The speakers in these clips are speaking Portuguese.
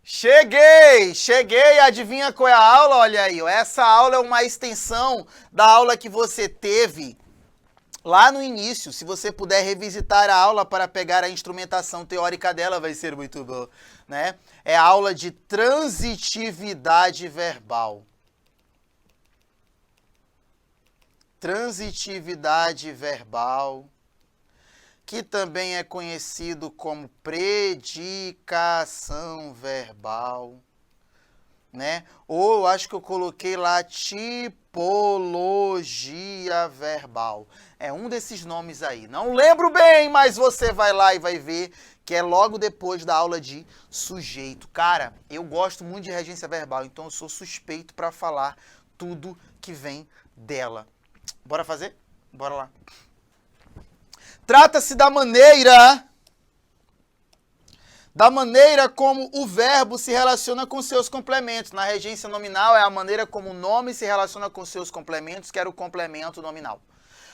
Cheguei, adivinha qual é a aula? Olha aí, ó. Essa aula é uma extensão da aula que você teve lá no início. Se você puder revisitar a aula para pegar a instrumentação teórica dela, vai ser muito bom, né? É a aula de transitividade verbal. Transitividade verbal, que também é conhecido como predicação verbal, né? Ou eu acho que eu coloquei lá tipologia verbal. É um desses nomes aí. Não lembro bem, mas você vai lá e vai ver que é logo depois da aula de sujeito. Cara, eu gosto muito de regência verbal, então eu sou suspeito para falar tudo que vem dela. Bora fazer? Bora lá. Trata-se da maneira como o verbo se relaciona com seus complementos. Na regência nominal é a maneira como o nome se relaciona com seus complementos, que era o complemento nominal.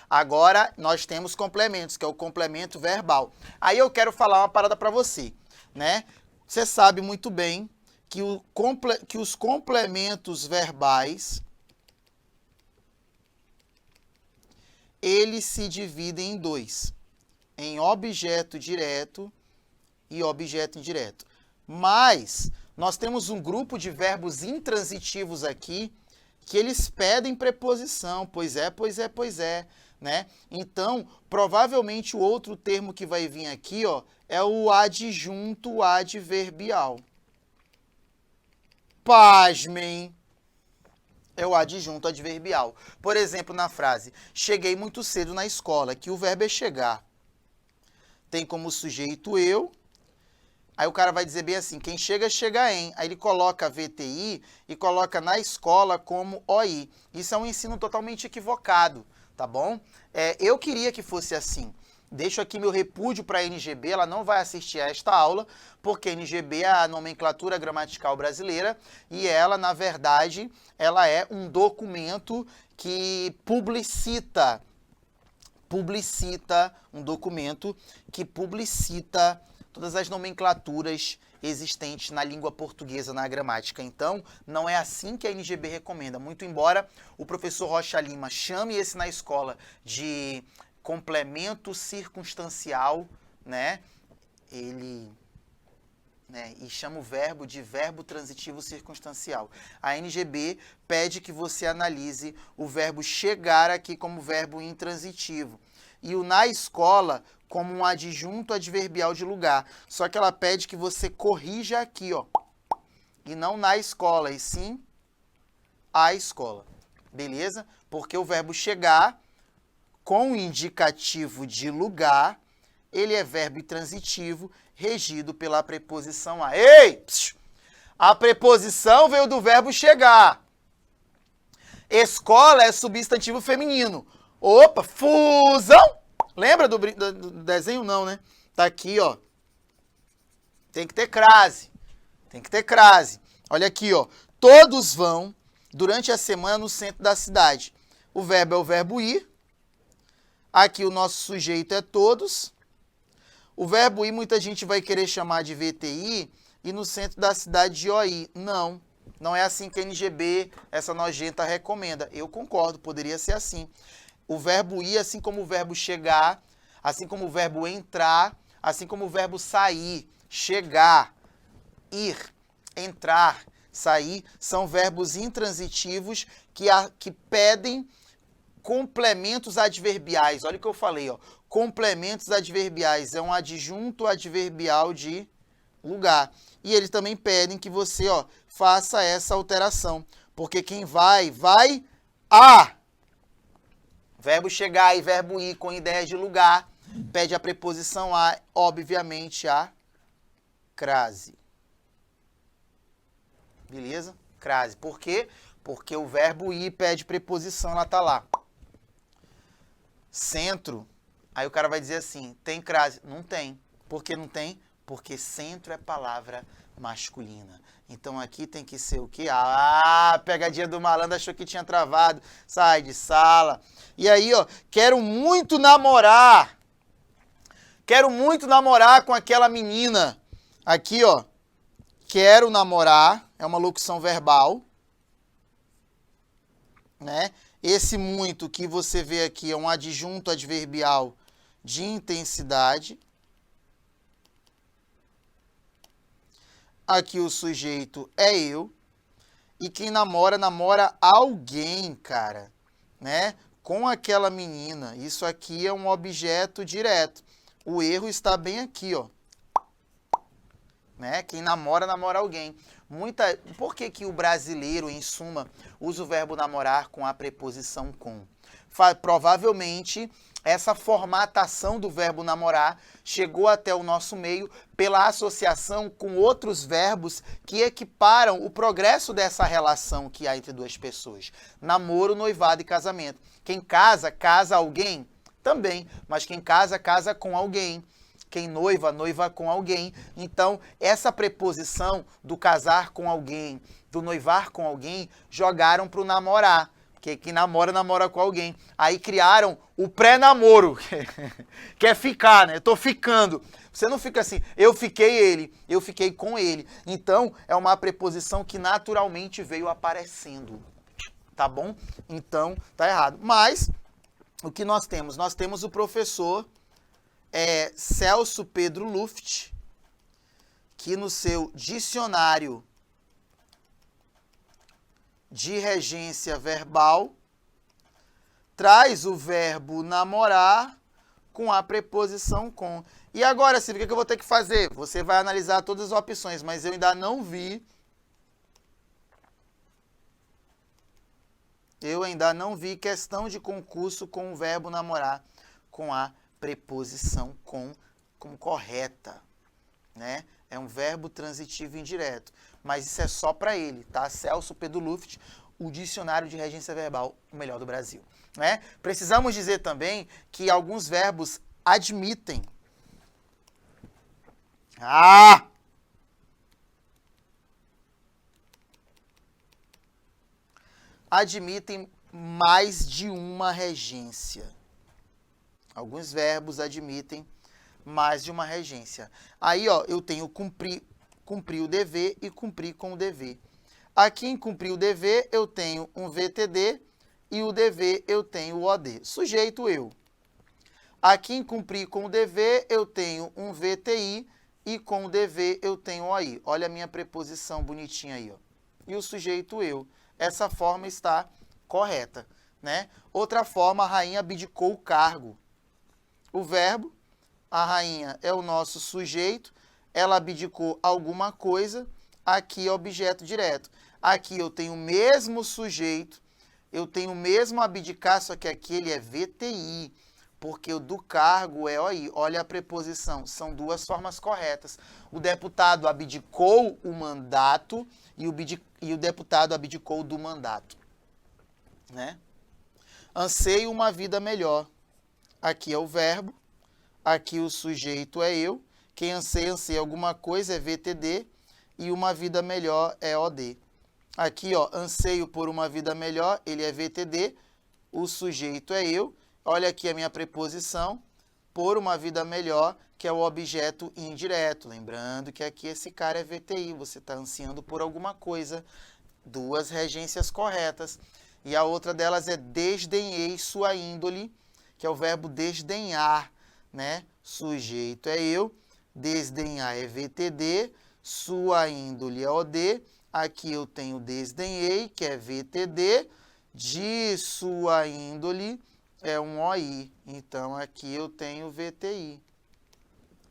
Agora nós temos complementos, que é o complemento verbal. Aí eu quero falar uma parada para você, né? Você sabe muito bem que os complementos verbais eles se dividem em dois, em objeto direto e objeto indireto. Mas nós temos um grupo de verbos intransitivos aqui que eles pedem preposição, pois é, né? Então, provavelmente o outro termo que vai vir aqui, ó, é o adjunto adverbial. Pasmem! É o adjunto adverbial. Por exemplo, na frase, cheguei muito cedo na escola, que o verbo é chegar. Tem como sujeito eu, aí o cara vai dizer bem assim, quem chega, chega em. Aí ele coloca VTI e coloca na escola como OI. Isso é um ensino totalmente equivocado, tá bom? Eu queria que fosse assim. Deixo aqui meu repúdio para a NGB, ela não vai assistir a esta aula, porque a NGB é a nomenclatura gramatical brasileira e ela, na verdade, ela é um documento que publicita todas as nomenclaturas existentes na língua portuguesa, na gramática. Então, não é assim que a NGB recomenda. Muito embora o professor Rocha Lima chame esse na escola de complemento circunstancial, né? E chama o verbo de verbo transitivo circunstancial. A NGB pede que você analise o verbo chegar aqui como verbo intransitivo e o na escola como um adjunto adverbial de lugar. Só que ela pede que você corrija aqui, ó, e não na escola, e sim a escola. Beleza? Porque o verbo chegar com o indicativo de lugar, ele é verbo intransitivo, regido pela preposição a. Ei! Psiu! A preposição veio do verbo chegar. Escola é substantivo feminino. Opa, fusão! Lembra do desenho? Não, né? Tá aqui, ó. Tem que ter crase. Olha aqui, ó. Todos vão, durante a semana, no centro da cidade. O verbo é o verbo ir. Aqui o nosso sujeito é todos. O verbo ir muita gente vai querer chamar de VTI e no centro da cidade de OI. Não é assim que a NGB, essa nojenta, recomenda. Eu concordo, poderia ser assim. O verbo ir, assim como o verbo chegar, assim como o verbo entrar, assim como o verbo sair, chegar, ir, entrar, sair, são verbos intransitivos que pedem complementos adverbiais. Olha o que eu falei, ó. Complementos adverbiais é um adjunto adverbial de lugar. E eles também pedem que você, ó, faça essa alteração. Porque quem vai a. Verbo chegar e verbo ir com ideia de lugar. Pede a preposição a, obviamente, a crase. Beleza? Crase. Por quê? Porque o verbo ir pede preposição, ela tá lá. Centro. Aí o cara vai dizer assim, tem crase? Não tem. Por que não tem? Porque centro é palavra masculina. Então aqui tem que ser o quê? Ah, pegadinha do malandro, achou que tinha travado. Sai de sala. E aí, ó, quero muito namorar com aquela menina. Aqui, ó, quero namorar, é uma locução verbal, né? Esse muito que você vê aqui é um adjunto adverbial de intensidade. Aqui o sujeito é eu. E quem namora, namora alguém, cara, né? Com aquela menina. Isso aqui é um objeto direto. O erro está bem aqui, ó. Né? Quem namora, namora alguém. Por que o brasileiro, em suma, usa o verbo namorar com a preposição com? Provavelmente, essa formatação do verbo namorar chegou até o nosso meio pela associação com outros verbos que equiparam o progresso dessa relação que há entre duas pessoas. Namoro, noivado e casamento. Quem casa, casa alguém? Também. Mas quem casa, casa com alguém. Quem noiva, noiva com alguém. Então, essa preposição do casar com alguém, do noivar com alguém, jogaram para o namorar. Porque quem namora, namora com alguém. Aí criaram o pré-namoro, que é ficar, né? Eu tô ficando. Você não fica assim, eu fiquei com ele. Então, é uma preposição que naturalmente veio aparecendo. Tá bom? Então, tá errado. Mas, o que nós temos? Nós temos o professor Celso Pedro Luft, que no seu dicionário de regência verbal traz o verbo namorar com a preposição com. E agora, Silvio, o que eu vou ter que fazer? Você vai analisar todas as opções, mas eu ainda não vi. Questão de concurso com o verbo namorar com a preposição com como correta, né? É um verbo transitivo indireto, mas isso é só para ele, tá? Celso Pedro Luft, o dicionário de regência verbal, o melhor do Brasil, né? Precisamos dizer também que alguns verbos admitem mais de uma regência. Alguns verbos admitem mais de uma regência. Aí, ó, eu tenho cumprir o dever e cumprir com o dever. Aqui em cumprir o dever, eu tenho um VTD e o dever eu tenho o OD. Sujeito, eu. Aqui em cumprir com o dever, eu tenho um VTI e com o dever eu tenho OI. Olha a minha preposição bonitinha aí, ó. E o sujeito, eu. Essa forma está correta, né? Outra forma, a rainha abdicou o cargo. O verbo, a rainha é o nosso sujeito, ela abdicou alguma coisa, aqui é objeto direto. Aqui eu tenho o mesmo sujeito, eu tenho o mesmo abdicar, só que aqui ele é VTI, porque o do cargo é OI. Olha a preposição, são duas formas corretas. O deputado abdicou o mandato e o deputado abdicou do mandato, né? Anseio uma vida melhor. Aqui é o verbo, aqui o sujeito é eu, quem anseia alguma coisa é VTD e uma vida melhor é OD. Aqui, ó, anseio por uma vida melhor, ele é VTD, o sujeito é eu. Olha aqui a minha preposição, por uma vida melhor, que é o objeto indireto. Lembrando que aqui esse cara é VTI, você está ansiando por alguma coisa. Duas regências corretas. E a outra delas é desdenhei sua índole, que é o verbo desdenhar, né? Sujeito é eu, desdenhar é VTD, sua índole é OD. Aqui eu tenho desdenhei, que é VTD, de sua índole é um OI. Então, aqui eu tenho VTI.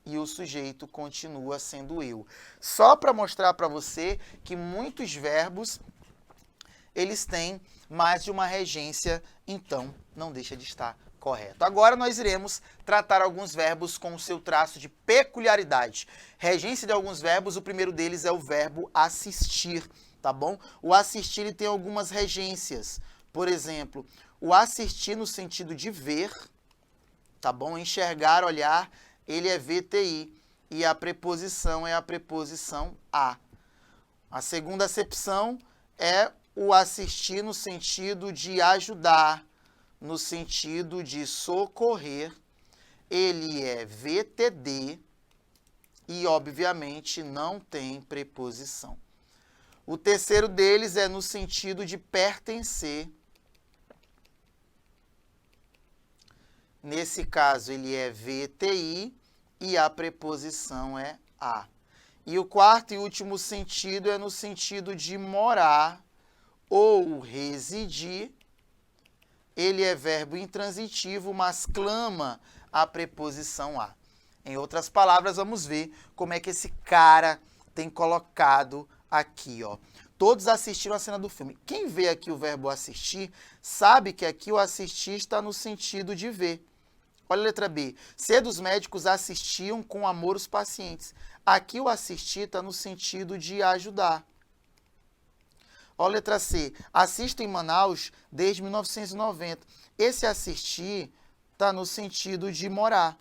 E o sujeito continua sendo eu. Só para mostrar para você que muitos verbos, eles têm mais de uma regência, então não deixa de estar correto. Agora nós iremos tratar alguns verbos com o seu traço de peculiaridade. Regência de alguns verbos, o primeiro deles é o verbo assistir, tá bom? O assistir ele tem algumas regências. Por exemplo, o assistir no sentido de ver, tá bom? Enxergar, olhar, ele é VTI e a preposição é a preposição a. A segunda acepção é o assistir no sentido de ajudar, no sentido de socorrer, ele é VTD e, obviamente, não tem preposição. O terceiro deles é no sentido de pertencer. Nesse caso, ele é VTI e a preposição é a. E o quarto e último sentido é no sentido de morar ou residir. Ele é verbo intransitivo, mas clama a preposição a. Em outras palavras, vamos ver como é que esse cara tem colocado aqui, ó. Todos assistiram a cena do filme. Quem vê aqui o verbo assistir, sabe que aqui o assistir está no sentido de ver. Olha a letra B. C dos médicos assistiam com amor os pacientes. Aqui o assistir está no sentido de ajudar. Olha a letra C. Assisto em Manaus desde 1990. Esse assistir está no sentido de morar.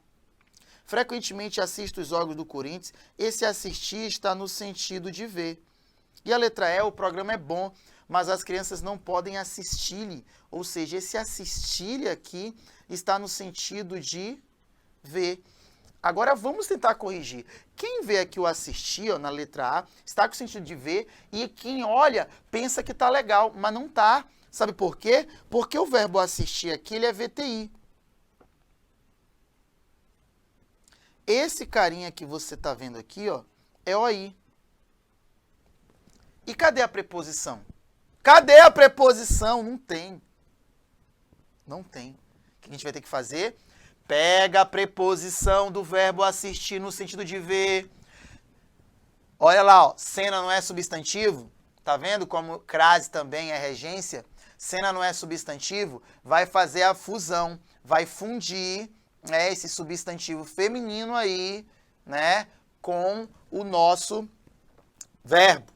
Frequentemente assisto os jogos do Corinthians. Esse assistir está no sentido de ver. E a letra E, o programa é bom, mas as crianças não podem assistir-lhe. Ou seja, esse assistir-lhe aqui está no sentido de ver. Agora vamos tentar corrigir. Quem vê aqui o assistir, ó, na letra A, está com o sentido de ver, e quem olha pensa que está legal, mas não está. Sabe por quê? Porque o verbo assistir aqui, ele é VTI. Esse carinha que você está vendo aqui, ó, é OI. E cadê a preposição? Cadê a preposição? Não tem. Não tem. O que a gente vai ter que fazer? Pega a preposição do verbo assistir no sentido de ver. Olha lá, ó, cena não é substantivo. Tá vendo como crase também é regência? Cena não é substantivo, vai fazer a fusão, vai fundir, né, esse substantivo feminino aí, né, com o nosso verbo.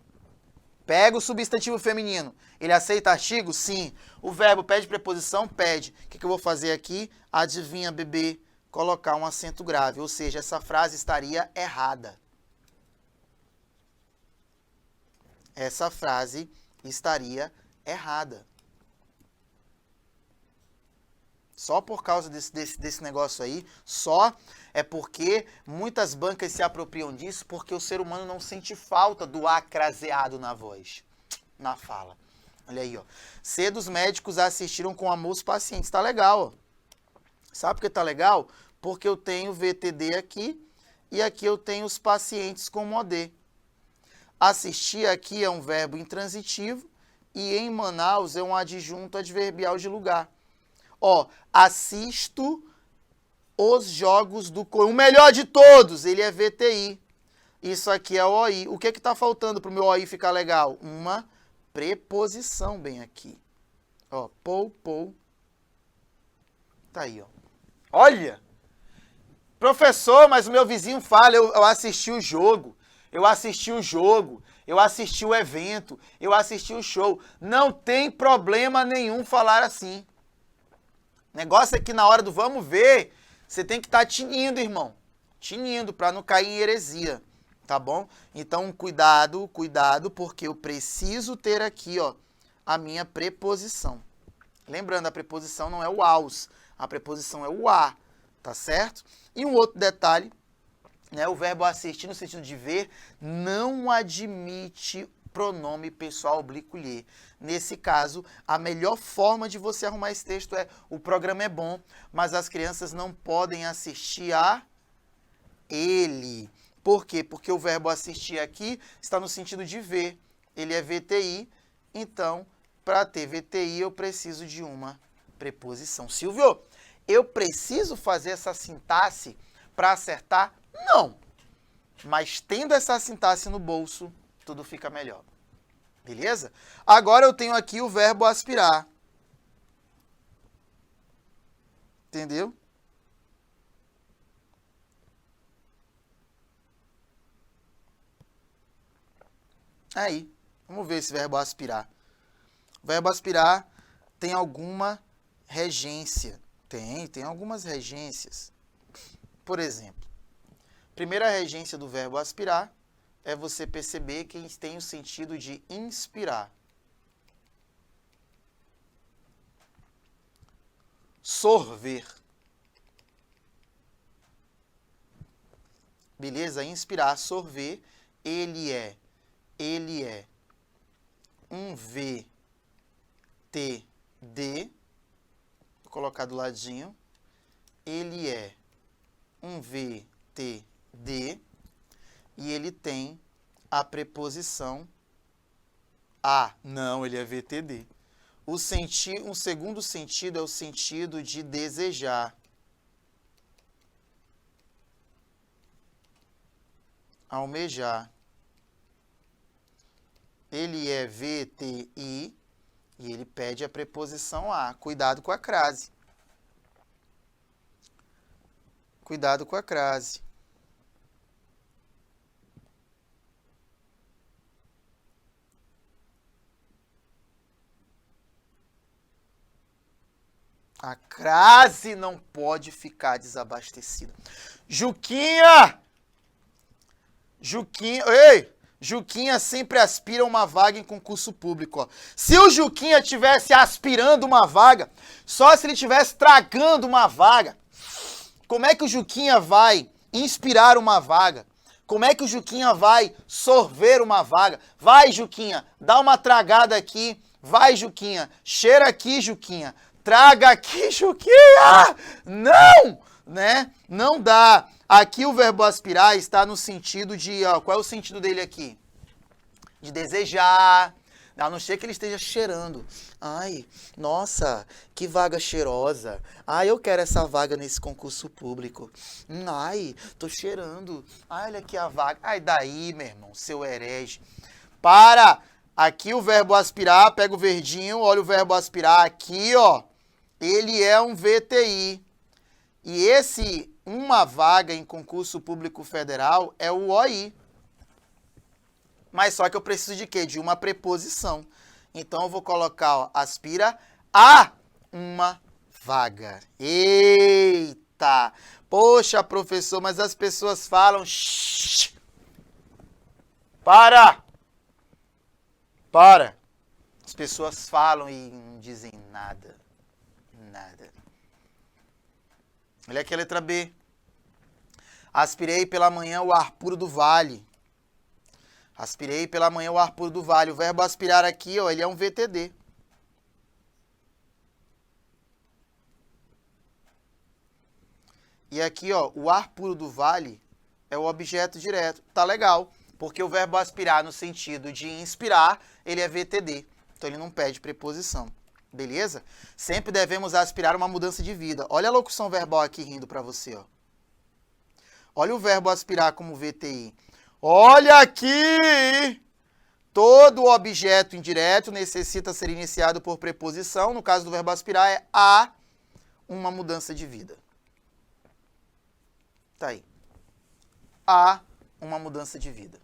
Pega o substantivo feminino. Ele aceita artigo? Sim. O verbo pede preposição? Pede. O que eu vou fazer aqui? Adivinha, bebê? Colocar um acento grave. Ou seja, essa frase estaria errada. Essa frase estaria errada. Só por causa desse negócio aí, só é porque muitas bancas se apropriam disso porque o ser humano não sente falta do A craseado na voz, na fala. Olha aí, ó. C dos médicos assistiram com amor os pacientes. Tá legal, ó. Sabe por que tá legal? Porque eu tenho VTD aqui e aqui eu tenho os pacientes com OD. Assistir aqui é um verbo intransitivo e em Manaus é um adjunto adverbial de lugar. Ó, assisto os jogos do Corinthians. O melhor de todos, ele é VTI. Isso aqui é OI. O que está faltando para o meu OI ficar legal? Uma preposição bem aqui. Ó, pou. Tá aí, ó. Olha! Professor, mas o meu vizinho fala, eu assisti o jogo. Eu assisti o jogo. Eu assisti o evento. Eu assisti o show. Não tem problema nenhum falar assim. Negócio é que na hora do vamos ver, você tem que estar tinindo, irmão. Tinindo, para não cair em heresia, tá bom? Então, cuidado, porque eu preciso ter aqui, ó, a minha preposição. Lembrando, a preposição não é o aos, a preposição é o a, tá certo? E um outro detalhe, né, o verbo assistir no sentido de ver não admite pronome pessoal oblíquo lhe. Nesse caso, a melhor forma de você arrumar esse texto é: o programa é bom, mas as crianças não podem assistir a ele. Por quê? Porque o verbo assistir aqui está no sentido de ver. Ele é VTI, então, para ter VTI, eu preciso de uma preposição. Silvio, eu preciso fazer essa sintaxe para acertar? Não. Mas tendo essa sintaxe no bolso, tudo fica melhor. Beleza? Agora eu tenho aqui o verbo aspirar. Entendeu? Aí, vamos ver esse verbo aspirar. O verbo aspirar tem alguma regência. Tem algumas regências. Por exemplo, primeira regência do verbo aspirar é você perceber que tem o sentido de inspirar. Sorver. Beleza? Inspirar, sorver, ele é um VTD, vou colocar do ladinho, ele é um VTD e ele tem a preposição a. Não, ele é VTD. O segundo sentido é o sentido de desejar. Almejar. Ele é VTI e ele pede a preposição a. Cuidado com a crase. Cuidado com a crase. A crase não pode ficar desabastecida. Juquinha! Juquinha sempre aspira uma vaga em concurso público. Ó. Se o Juquinha estivesse aspirando uma vaga, só se ele estivesse tragando uma vaga, como é que o Juquinha vai inspirar uma vaga? Como é que o Juquinha vai sorver uma vaga? Vai, Juquinha, dá uma tragada aqui. Vai, Juquinha, cheira aqui, Juquinha. Traga aqui, Juquinha! Não! Né? Não dá. Aqui o verbo aspirar está no sentido de... Ó, qual é o sentido dele aqui? De desejar. A não ser que ele esteja cheirando. Ai, nossa, que vaga cheirosa. Ai, eu quero essa vaga nesse concurso público. Ai, tô cheirando. Ai, olha aqui a vaga. Ai, daí, meu irmão, seu herege. Para! Aqui o verbo aspirar, pega o verdinho, olha o verbo aspirar aqui, ó. Ele é um VTI. E esse uma vaga em concurso público federal é o OI. Mas só que eu preciso de quê? De uma preposição. Então eu vou colocar, ó, aspira a uma vaga. Eita! Poxa, professor, mas as pessoas falam... Shhh, para! Para! As pessoas falam e não dizem nada. Nada. Olha aqui a letra B. Aspirei pela manhã o ar puro do vale. Aspirei pela manhã o ar puro do vale. O verbo aspirar aqui, ó, ele é um VTD. E aqui, ó, o ar puro do vale é o objeto direto. Tá legal, porque o verbo aspirar no sentido de inspirar, ele é VTD. Então ele não pede preposição. Beleza? Sempre devemos aspirar uma mudança de vida. Olha a locução verbal aqui rindo para você, ó. Olha o verbo aspirar como VTI. Olha aqui! Todo objeto indireto necessita ser iniciado por preposição. No caso do verbo aspirar é a uma mudança de vida. Tá aí. A uma mudança de vida.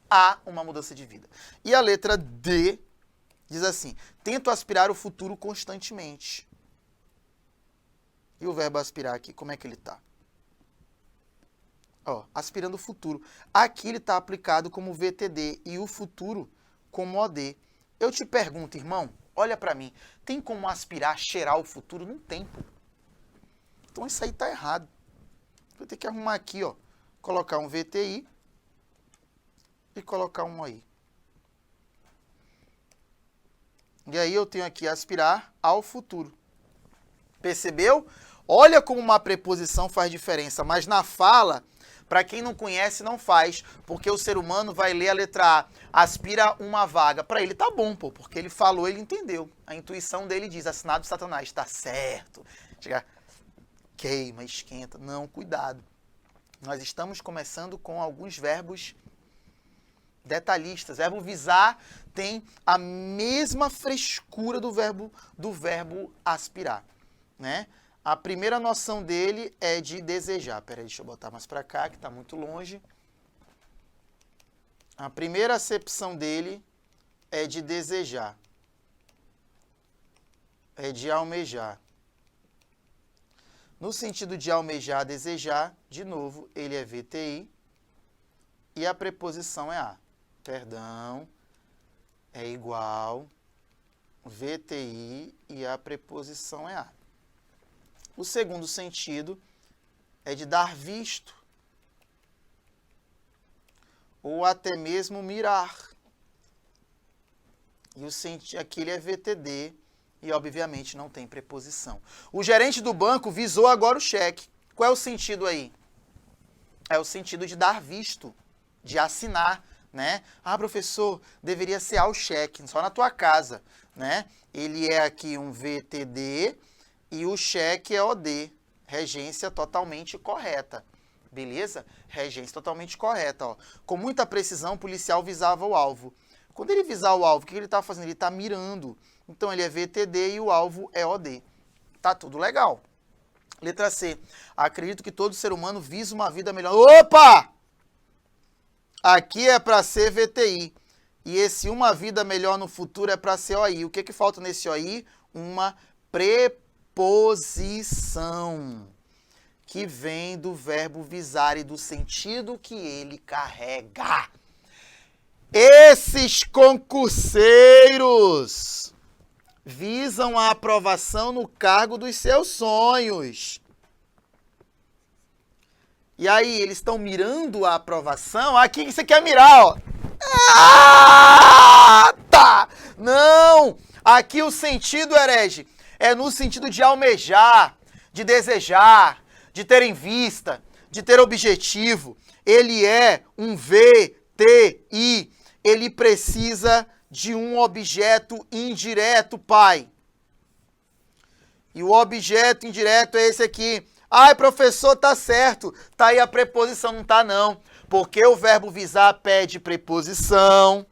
A uma mudança de vida. E a letra D diz assim, tento aspirar o futuro constantemente. E o verbo aspirar aqui, como é que ele está? Ó, aspirando o futuro. Aqui ele está aplicado como VTD e o futuro como OD. Eu te pergunto, irmão, olha para mim, tem como aspirar, cheirar o futuro? Não tem, pô. Então isso aí está errado. Vou ter que arrumar aqui, ó, colocar um VTI e colocar um OI. E aí eu tenho aqui aspirar ao futuro. Percebeu? Olha como uma preposição faz diferença, mas na fala, para quem não conhece, não faz, porque o ser humano vai ler a letra A, aspira uma vaga. Para ele tá bom, pô, porque ele falou, ele entendeu. A intuição dele diz, assinado Satanás, tá certo. Chega, queima, esquenta. Não, cuidado. Nós estamos começando com alguns verbos detalhistas. O verbo visar tem a mesma frescura do verbo aspirar, né? A primeira noção dele é de desejar. Peraí, deixa eu botar mais para cá, que está muito longe. A primeira acepção dele é de desejar. É de almejar. No sentido de almejar, desejar, de novo, ele é VTI e a preposição é a. Perdão, é igual, VTI e a preposição é a. O segundo sentido é de dar visto. Ou até mesmo mirar. E aqui ele é VTD e, obviamente, não tem preposição. O gerente do banco visou agora o cheque. Qual é o sentido aí? É o sentido de dar visto, de assinar, né? Ah, professor, deveria ser ao cheque, só na tua casa, né? Ele é aqui um VTD e o cheque é OD, regência totalmente correta. Beleza? Regência totalmente correta, ó. Com muita precisão, o policial visava o alvo. Quando ele visar o alvo, o que ele está fazendo? Ele está mirando. Então, ele é VTD e o alvo é OD. Tá tudo legal. Letra C. Acredito que todo ser humano visa uma vida melhor. Opa! Aqui é para ser VTI. E esse uma vida melhor no futuro é para ser OI. O que falta nesse OI? Uma preposição, que vem do verbo visar e do sentido que ele carrega. Esses concurseiros visam a aprovação no cargo dos seus sonhos. E aí, eles estão mirando a aprovação? Aqui que você quer mirar, ó. Ah, tá! Não! Aqui o sentido, herege, é no sentido de almejar, de desejar, de ter em vista, de ter objetivo. Ele é um VTI. Ele precisa de um objeto indireto, pai. E o objeto indireto é esse aqui. Ai, professor, tá certo. Tá aí a preposição, não tá não. Porque o verbo visar pede preposição.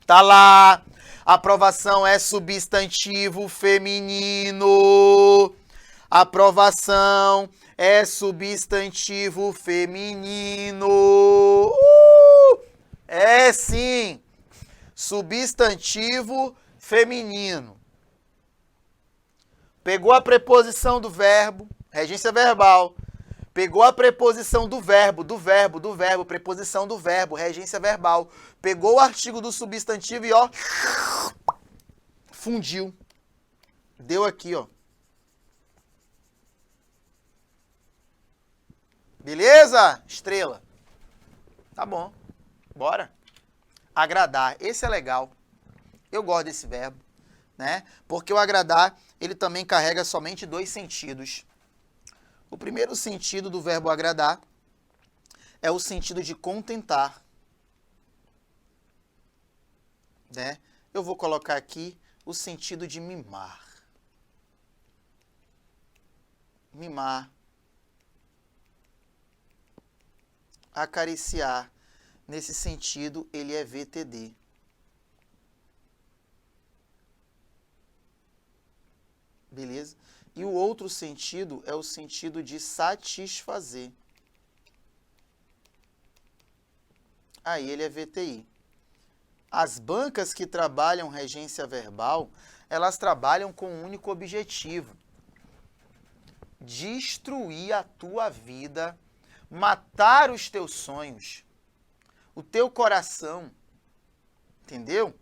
Tá lá. Aprovação é substantivo feminino. Aprovação é substantivo feminino. É sim. Substantivo feminino. Pegou a preposição do verbo, regência verbal. Pegou a preposição do verbo, preposição do verbo, regência verbal. Pegou o artigo do substantivo e, ó, fundiu. Deu aqui, ó. Beleza? Estrela. Tá bom. Bora. Agradar. Esse é legal. Eu gosto desse verbo, né? Porque o agradar, ele também carrega somente dois sentidos. O primeiro sentido do verbo agradar é o sentido de contentar, né? Eu vou colocar aqui o sentido de mimar. Mimar. Acariciar. Nesse sentido, ele é VTD. Beleza? E o outro sentido é o sentido de satisfazer. Aí ele é VTI. As bancas que trabalham regência verbal, elas trabalham com um único objetivo: destruir a tua vida, matar os teus sonhos, o teu coração. Entendeu?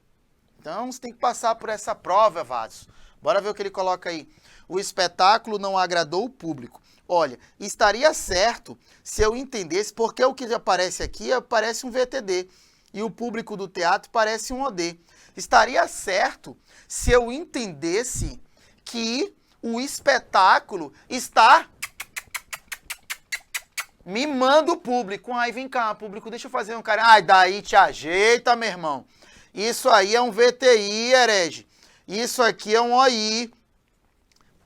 Então, você tem que passar por essa prova, Vasos. Bora ver o que ele coloca aí. O espetáculo não agradou o público. Olha, estaria certo se eu entendesse, porque o que aparece aqui parece um VTD e o público do teatro parece um OD. Estaria certo se eu entendesse que o espetáculo está mimando o público. Ai, vem cá, público, deixa eu fazer um cara. Ai, daí te ajeita, meu irmão. Isso aí é um VTI, herege. Isso aqui é um OI.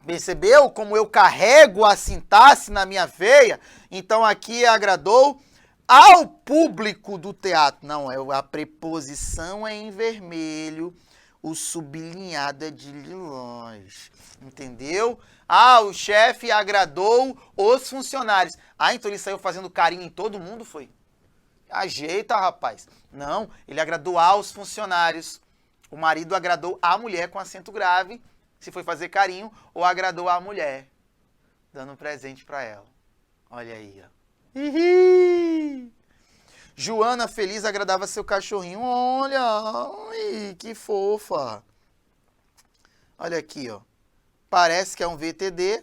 Percebeu como eu carrego a sintaxe na minha veia? Então aqui agradou ao público do teatro. Não, a preposição é em vermelho, o sublinhado é de lilás. Entendeu? Ah, o chefe agradou os funcionários. Ah, então ele saiu fazendo carinho em todo mundo, foi? Ajeita, rapaz. Não, ele agradou aos funcionários. O marido agradou a mulher com acento grave, se foi fazer carinho, ou agradou a mulher, dando um presente para ela. Olha aí, ó. Ihi! Joana, feliz, agradava seu cachorrinho. Olha, ai, que fofa. Olha aqui, ó. Parece que é um VTD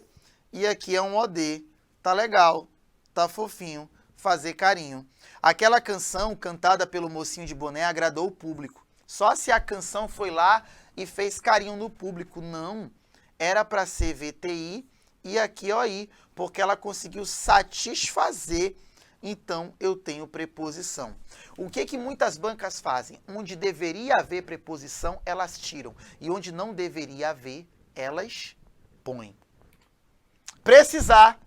e aqui é um OD. Tá legal. tá fofinho, fazer carinho. Aquela canção cantada pelo mocinho de boné agradou o público. Só se a canção foi lá e fez carinho no público. Não, era para ser VTI e aqui OI, porque ela conseguiu satisfazer. Então, eu tenho preposição. O que muitas bancas fazem? Onde deveria haver preposição, elas tiram. E onde não deveria haver, elas põem. Precisar.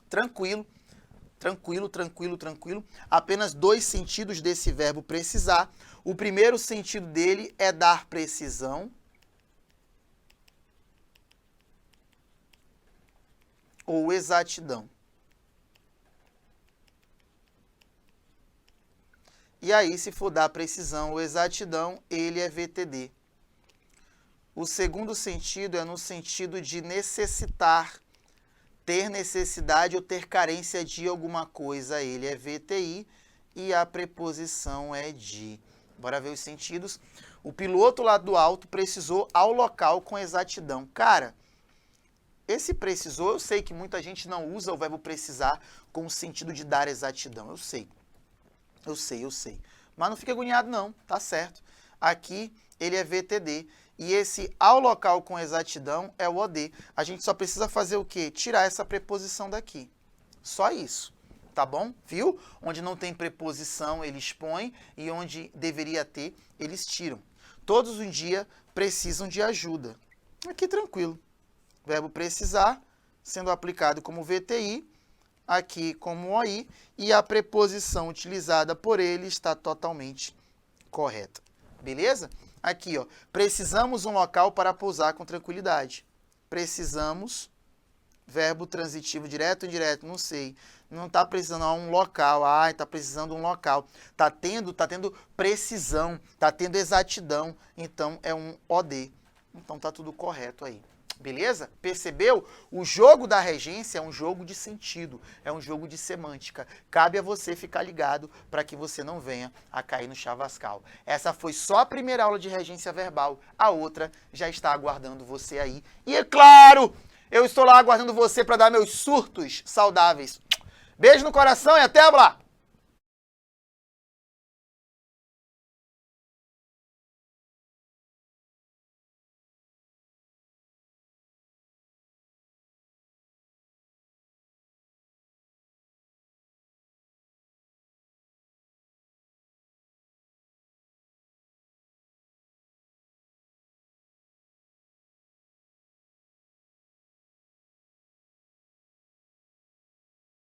Tranquilo. Tranquilo, tranquilo, tranquilo. Apenas 2 sentidos desse verbo precisar. O primeiro sentido dele é dar precisão. Ou exatidão. E aí, se for dar precisão ou exatidão, ele é VTD. O segundo sentido é no sentido de necessitar, ter necessidade ou ter carência de alguma coisa, ele é VTI e a preposição é de. Bora ver os sentidos. O piloto lá do alto precisou ao local com exatidão. Cara, esse precisou, eu sei que muita gente não usa o verbo precisar com o sentido de dar exatidão. Eu sei. Mas não fica agoniado não, tá certo. Aqui ele é VTD. E esse ao local com exatidão é o OD. A gente só precisa fazer o quê? Tirar essa preposição daqui. Só isso, tá bom? Viu? Onde não tem preposição, eles põem, e onde deveria ter, eles tiram. Todos os dias precisam de ajuda. Aqui tranquilo. Verbo precisar, sendo aplicado como VTI, aqui como OI, e a preposição utilizada por ele está totalmente correta. Beleza? Aqui, ó, precisamos um local para pousar com tranquilidade. Precisamos, verbo transitivo direto ou indireto, não sei. Não está precisando um local, está precisando um local. Tá tendo precisão, tá tendo exatidão, então é um OD. Então tá tudo correto aí. Beleza? Percebeu? O jogo da regência é um jogo de sentido, é um jogo de semântica. Cabe a você ficar ligado para que você não venha a cair no chavascal. Essa foi só a primeira aula de regência verbal, a outra já está aguardando você aí. E é claro, eu estou lá aguardando você para dar meus surtos saudáveis. Beijo no coração e até lá!